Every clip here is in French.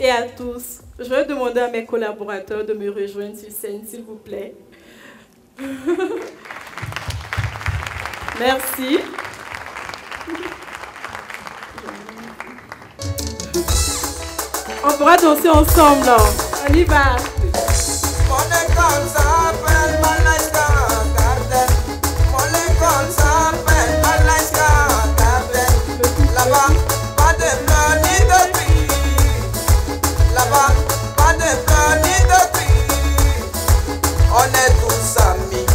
et à tous. Je vais demander à mes collaborateurs de me rejoindre sur scène, s'il vous plaît. Merci. On pourra danser ensemble. On y va. Mon école s'appelle Malaika Garden. Mon école s'appelle Malaika Garden. Là-bas, pas de fleurs ni de cris. Là-bas, pas de fleurs ni de cris. On est tous amis.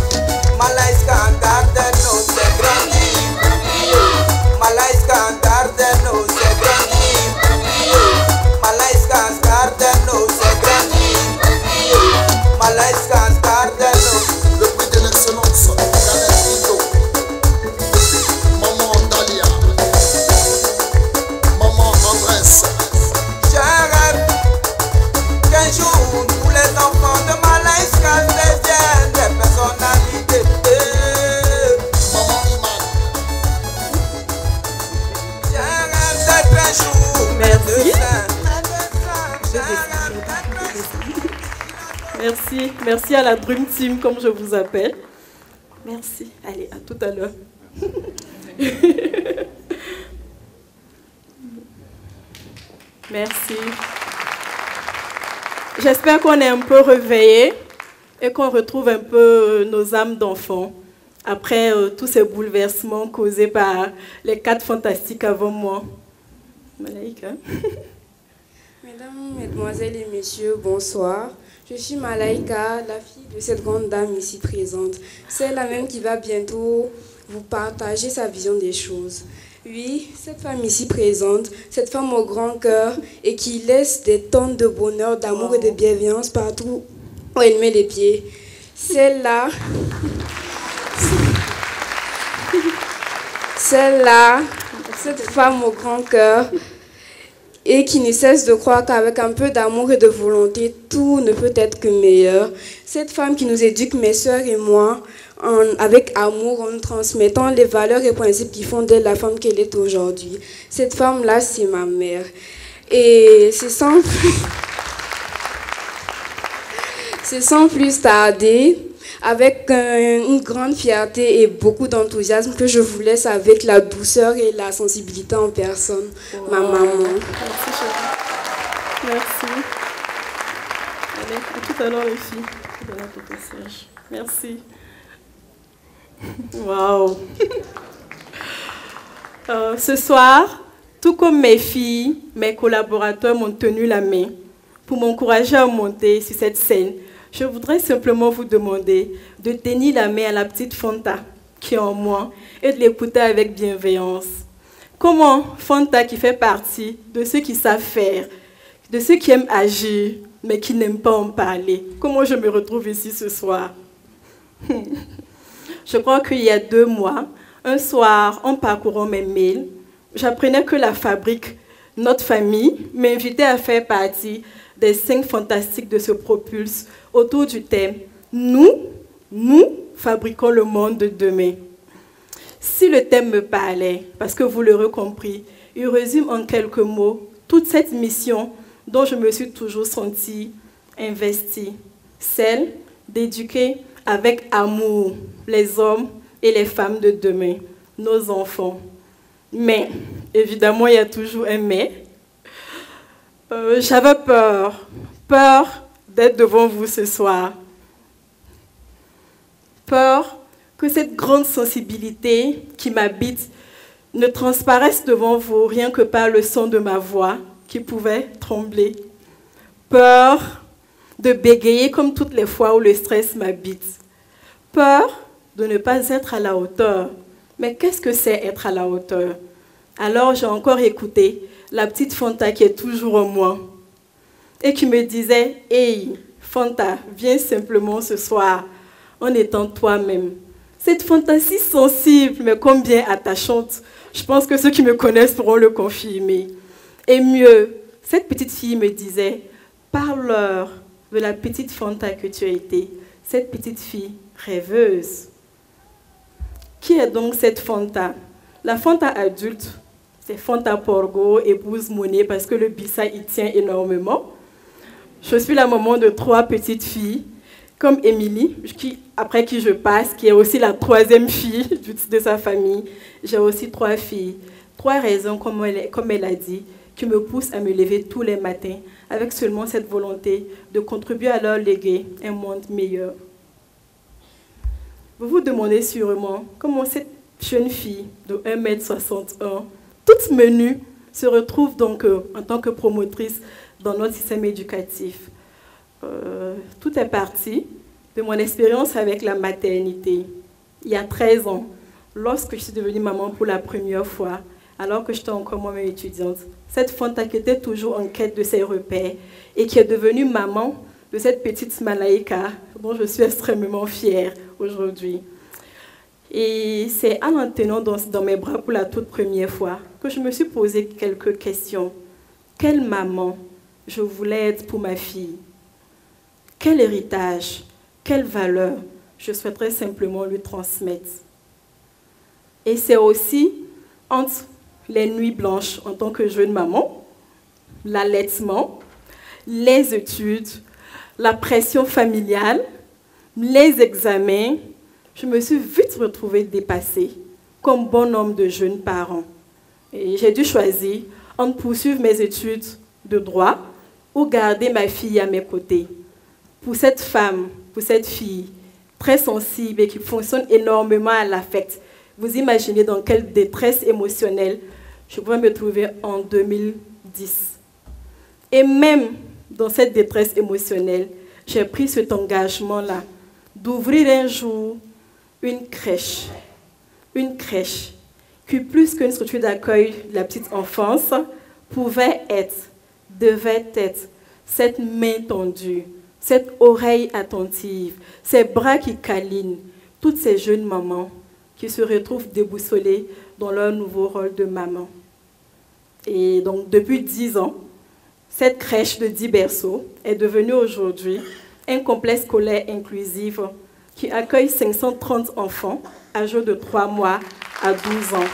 Malaika Garden, nous c'est grandi. Malaika Garden, nous c'est grandi. Malaika Garden, nous c'est grandi. Malaika Garden. Le prix de l'excellence, Daniel Vito, Maman Dalia, Maman Andresse. Je rêve qu'un jour tous les enfants de Malaika deviennent des personnalités. Maman Iman. Je rêve d'être un jour Merci. médecin. Merci à la Dream Team, comme je vous appelle. Merci. Allez, à tout à l'heure. Merci. J'espère qu'on est un peu réveillés et qu'on retrouve un peu nos âmes d'enfants après tous ces bouleversements causés par les 4 fantastiques avant moi. Malaika. Mesdames, Mesdemoiselles et Messieurs, bonsoir. Je suis Malaika, la fille de cette grande dame ici présente. C'est la même qui va bientôt vous partager sa vision des choses. Oui, cette femme ici présente, cette femme au grand cœur et qui laisse des tonnes de bonheur, d'amour et de bienveillance partout où elle met les pieds. Celle-là, cette femme au grand cœur et qui ne cesse de croire qu'avec un peu d'amour et de volonté, tout ne peut être que meilleur. Cette femme qui nous éduque, mes sœurs et moi, avec amour, en nous transmettant les valeurs et principes qui font d'elle la femme qu'elle est aujourd'hui. Cette femme-là, c'est ma mère. Et c'est sans plus tarder, avec une grande fierté et beaucoup d'enthousiasme, que je vous laisse avec la douceur et la sensibilité en personne. Wow. Ma maman. Merci, chérie. Merci. Allez, à tout à l'heure, les filles. De la passage. Merci. Waouh. Ce soir, tout comme mes filles, mes collaborateurs m'ont tenu la main pour m'encourager à monter sur cette scène. Je voudrais simplement vous demander de tenir la main à la petite Fanta qui est en moi et de l'écouter avec bienveillance. Comment Fanta, qui fait partie de ceux qui savent faire, de ceux qui aiment agir, mais qui n'aiment pas en parler, comment je me retrouve ici ce soir? Je crois qu'il y a 2 mois, un soir, en parcourant mes mails, j'apprenais que la fabrique, notre famille, m'invitait à faire partie des 5 fantastiques de ce Propulse autour du thème « Nous fabriquons le monde de demain ». Si le thème me parlait, parce que vous l'aurez compris, il résume en quelques mots toute cette mission dont je me suis toujours sentie investie, celle d'éduquer avec amour les hommes et les femmes de demain, nos enfants. Mais, évidemment, il y a toujours un mais. J'avais peur d'être devant vous ce soir. Peur que cette grande sensibilité qui m'habite ne transparaisse devant vous rien que par le son de ma voix qui pouvait trembler. Peur de bégayer comme toutes les fois où le stress m'habite. Peur de ne pas être à la hauteur. Mais qu'est-ce que c'est être à la hauteur? Alors j'ai encore écouté la petite Fanta qui est toujours en moi et qui me disait « Hey, Fanta, viens simplement ce soir en étant toi-même. » Cette Fanta si sensible, mais combien attachante. Je pense que ceux qui me connaissent pourront le confirmer. Et mieux, cette petite fille me disait « Parle-leur de la petite Fanta que tu as été, cette petite fille rêveuse. » Qui est donc cette Fanta? La Fanta adulte C'est Fanta Porgo, épouse Monet, parce que le Bissa, il tient énormément. Je suis la maman de 3 petites filles, comme Émilie, après qui je passe, qui est aussi la 3e fille de sa famille. J'ai aussi 3 filles. 3 raisons, comme elle a dit, qui me poussent à me lever tous les matins, avec seulement cette volonté de contribuer à leur léguer un monde meilleur. Vous vous demandez sûrement comment cette jeune fille de 1,61 m, toute menue, se retrouve donc en tant que promotrice dans notre système éducatif. Tout est parti de mon expérience avec la maternité. Il y a 13 ans, lorsque je suis devenue maman pour la première fois, alors que j'étais encore moi-même étudiante, cette Fanta qui était toujours en quête de ses repères et qui est devenue maman de cette petite Malaïka, dont je suis extrêmement fière aujourd'hui. Et c'est en la tenant dans mes bras pour la toute première fois que je me suis posé quelques questions. Quelle maman je voulais être pour ma fille? Quel héritage, quelle valeur je souhaiterais simplement lui transmettre? Et c'est aussi entre les nuits blanches en tant que jeune maman, l'allaitement, les études, la pression familiale, les examens, je me suis vite retrouvée dépassée comme bon nombre de jeunes parents. Et j'ai dû choisir entre poursuivre mes études de droit ou garder ma fille à mes côtés. Pour cette femme, pour cette fille très sensible et qui fonctionne énormément à l'affect, vous imaginez dans quelle détresse émotionnelle je pouvais me trouver en 2010. Et même dans cette détresse émotionnelle, j'ai pris cet engagement-là d'ouvrir un jour une crèche qui, plus qu'une structure d'accueil de la petite enfance, pouvait être, devait être cette main tendue, cette oreille attentive, ces bras qui câlinent toutes ces jeunes mamans qui se retrouvent déboussolées dans leur nouveau rôle de maman. Et donc, depuis 10 ans, cette crèche de 10 berceaux est devenue aujourd'hui un complexe scolaire inclusif qui accueille 530 enfants âgés de 3 mois à 12 ans.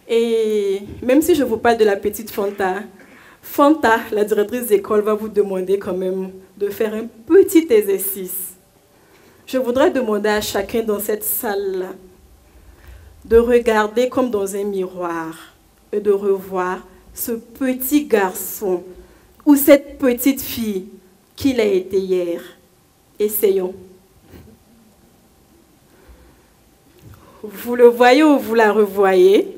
Et même si je vous parle de la petite Fanta, la directrice d'école, va vous demander quand même de faire un petit exercice. Je voudrais demander à chacun dans cette salle de regarder comme dans un miroir et de revoir ce petit garçon ou cette petite fille qu'il a été hier. Essayons. Vous le voyez ou vous la revoyez?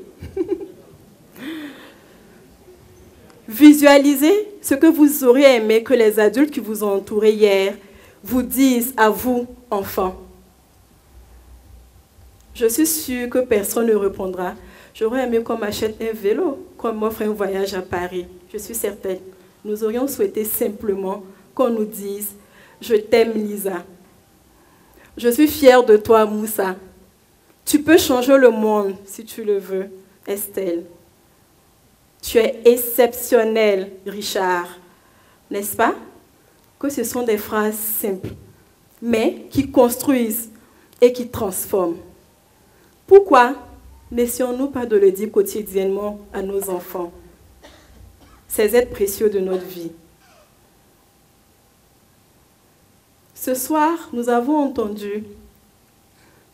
Visualisez ce que vous auriez aimé que les adultes qui vous ont entouré hier vous disent à vous, enfants. Je suis sûre que personne ne répondra. J'aurais aimé qu'on m'achète un vélo, qu'on m'offre un voyage à Paris. Je suis certaine. Nous aurions souhaité simplement qu'on nous dise « Je t'aime, Lisa. Je suis fière de toi, Moussa. Tu peux changer le monde si tu le veux, Estelle. Tu es exceptionnel, Richard. » N'est-ce pas? Que ce sont des phrases simples, mais qui construisent et qui transforment. Pourquoi n'essayons-nous pas de le dire quotidiennement à nos enfants, ces êtres précieux de notre vie? Ce soir, nous avons entendu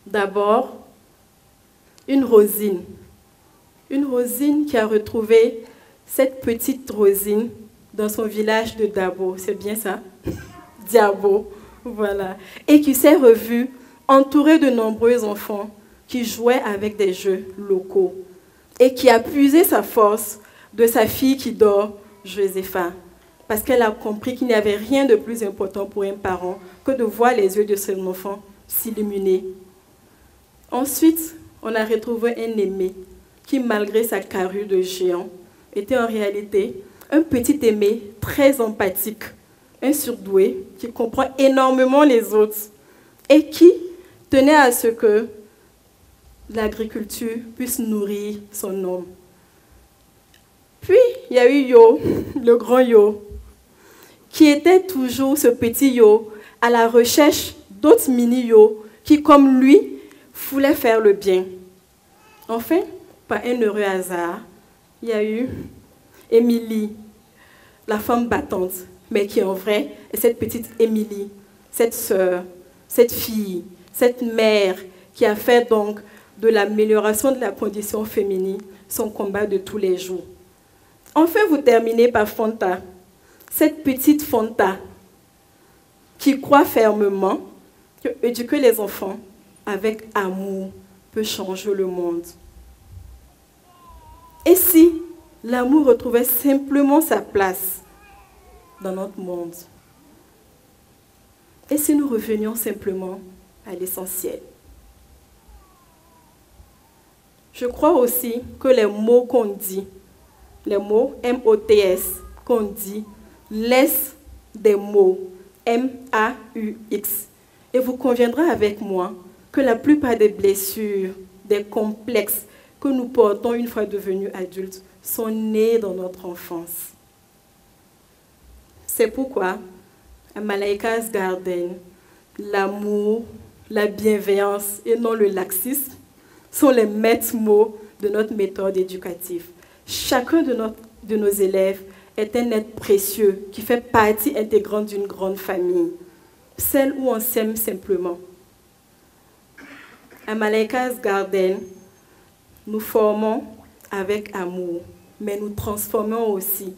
d'abord une Rosine qui a retrouvé cette petite Rosine dans son village de Dabo, c'est bien ça? Diabo, voilà. Et qui s'est revue entourée de nombreux enfants qui jouait avec des jeux locaux et qui a puisé sa force de sa fille qui dort, Josépha, parce qu'elle a compris qu'il n'y avait rien de plus important pour un parent que de voir les yeux de son enfant s'illuminer. Ensuite, on a retrouvé un Aimé qui, malgré sa carrure de géant, était en réalité un petit Aimé très empathique, un surdoué qui comprend énormément les autres et qui tenait à ce que l'agriculture puisse nourrir son homme. Puis, il y a eu Yo, le grand Yo, qui était toujours ce petit Yo à la recherche d'autres mini-Yo qui, comme lui, voulait faire le bien. Enfin, par un heureux hasard, il y a eu Émilie, la femme battante, mais qui en vrai est cette petite Émilie, cette sœur, cette fille, cette mère qui a fait donc de l'amélioration de la condition féminine son combat de tous les jours. Enfin, vous terminez par Fanta, cette petite Fanta qui croit fermement que éduquer les enfants avec amour peut changer le monde. Et si l'amour retrouvait simplement sa place dans notre monde? Et si nous revenions simplement à l'essentiel? Je crois aussi que les mots qu'on dit, les mots M-O-T-S qu'on dit, laissent des mots M-A-U-X. Et vous conviendrez avec moi que la plupart des blessures, des complexes que nous portons une fois devenus adultes sont nés dans notre enfance. C'est pourquoi, à Malaika's Garden, l'amour, la bienveillance et non le laxisme sont les maîtres mots de notre méthode éducative. Chacun de nos élèves est un être précieux qui fait partie intégrante d'une grande famille, celle où on s'aime simplement. À Malaika's Garden, nous formons avec amour, mais nous transformons aussi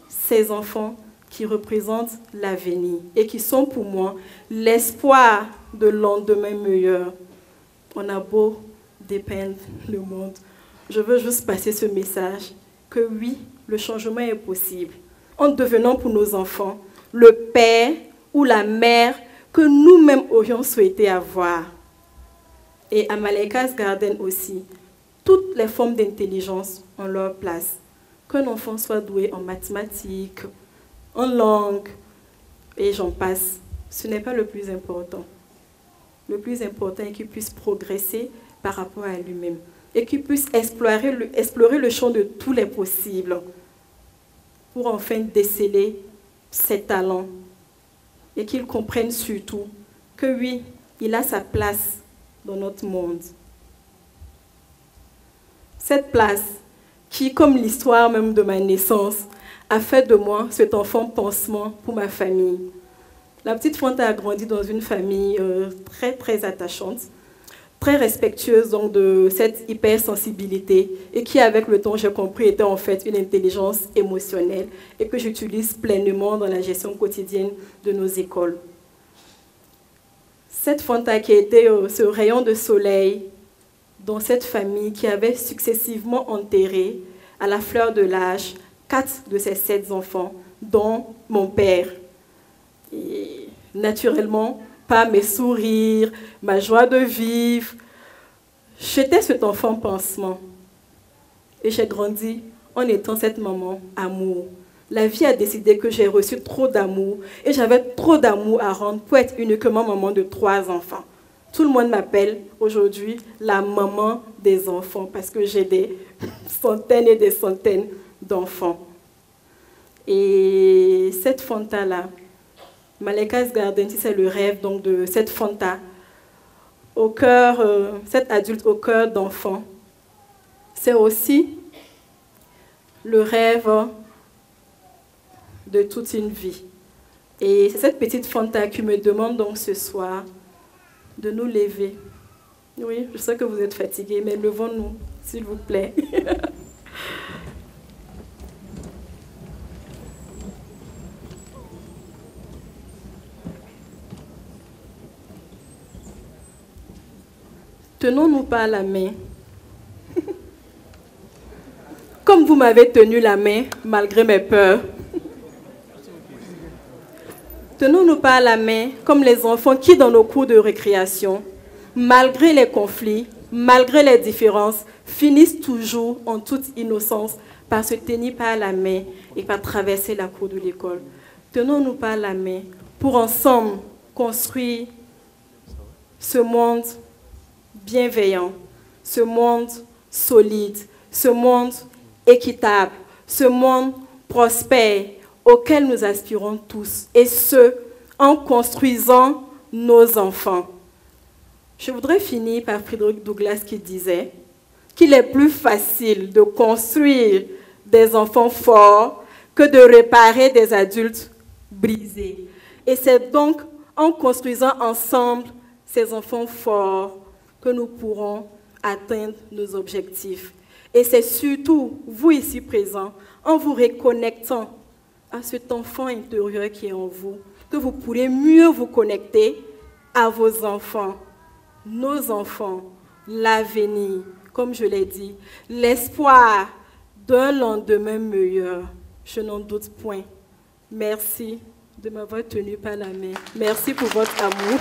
ces enfants qui représentent l'avenir et qui sont pour moi l'espoir de lendemain meilleur. On a beau dépeindre le monde. Je veux juste passer ce message que oui, le changement est possible en devenant pour nos enfants le père ou la mère que nous-mêmes aurions souhaité avoir. Et à Malaika's Garden aussi, toutes les formes d'intelligence ont leur place. Qu'un enfant soit doué en mathématiques, en langue, et j'en passe, ce n'est pas le plus important. Le plus important est qu'il puisse progresser par rapport à lui-même et qu'il puisse explorer le champ de tous les possibles pour enfin déceler ses talents et qu'il comprenne surtout que oui, il a sa place dans notre monde. Cette place qui, comme l'histoire même de ma naissance, a fait de moi cet enfant pansement pour ma famille. La petite Fanta a grandi dans une famille très, très attachante, très respectueuse donc, de cette hypersensibilité et qui, avec le temps, j'ai compris, était en fait une intelligence émotionnelle et que j'utilise pleinement dans la gestion quotidienne de nos écoles. Cette Fanta qui était ce rayon de soleil dans cette famille qui avait successivement enterré à la fleur de l'âge 4 de ses 7 enfants, dont mon père. Et naturellement, par mes sourires, ma joie de vivre, j'étais cet enfant pansement. Et j'ai grandi en étant cette maman amour. La vie a décidé que j'ai reçu trop d'amour et j'avais trop d'amour à rendre pour être uniquement maman de 3 enfants. Tout le monde m'appelle aujourd'hui la maman des enfants parce que j'ai des centaines et des centaines d'enfants. Et cette Fanta-là, Malaika's Garden, c'est le rêve donc, de cette Fanta, au cœur, cet adulte au cœur d'enfant. C'est aussi le rêve de toute une vie. Et c'est cette petite Fanta qui me demande donc ce soir de nous lever. Oui, je sais que vous êtes fatigués, mais levons-nous, s'il vous plaît. Tenons-nous par la main. Comme vous m'avez tenu la main, malgré mes peurs. Tenons-nous par la main comme les enfants qui, dans nos cours de récréation, malgré les conflits, malgré les différences, finissent toujours en toute innocence par se tenir par la main et par traverser la cour de l'école. Tenons-nous par la main pour ensemble construire ce monde bienveillant, ce monde solide, ce monde équitable, ce monde prospère auquel nous aspirons tous, et ce, en construisant nos enfants. Je voudrais finir par Frederick Douglass qui disait qu'il est plus facile de construire des enfants forts que de réparer des adultes brisés. Et c'est donc en construisant ensemble ces enfants forts que nous pourrons atteindre nos objectifs. Et c'est surtout, vous ici présents, en vous reconnectant à cet enfant intérieur qui est en vous, que vous pourrez mieux vous connecter à vos enfants, nos enfants, l'avenir, comme je l'ai dit, l'espoir d'un lendemain meilleur. Je n'en doute point. Merci de m'avoir tenu par la main. Merci pour votre amour.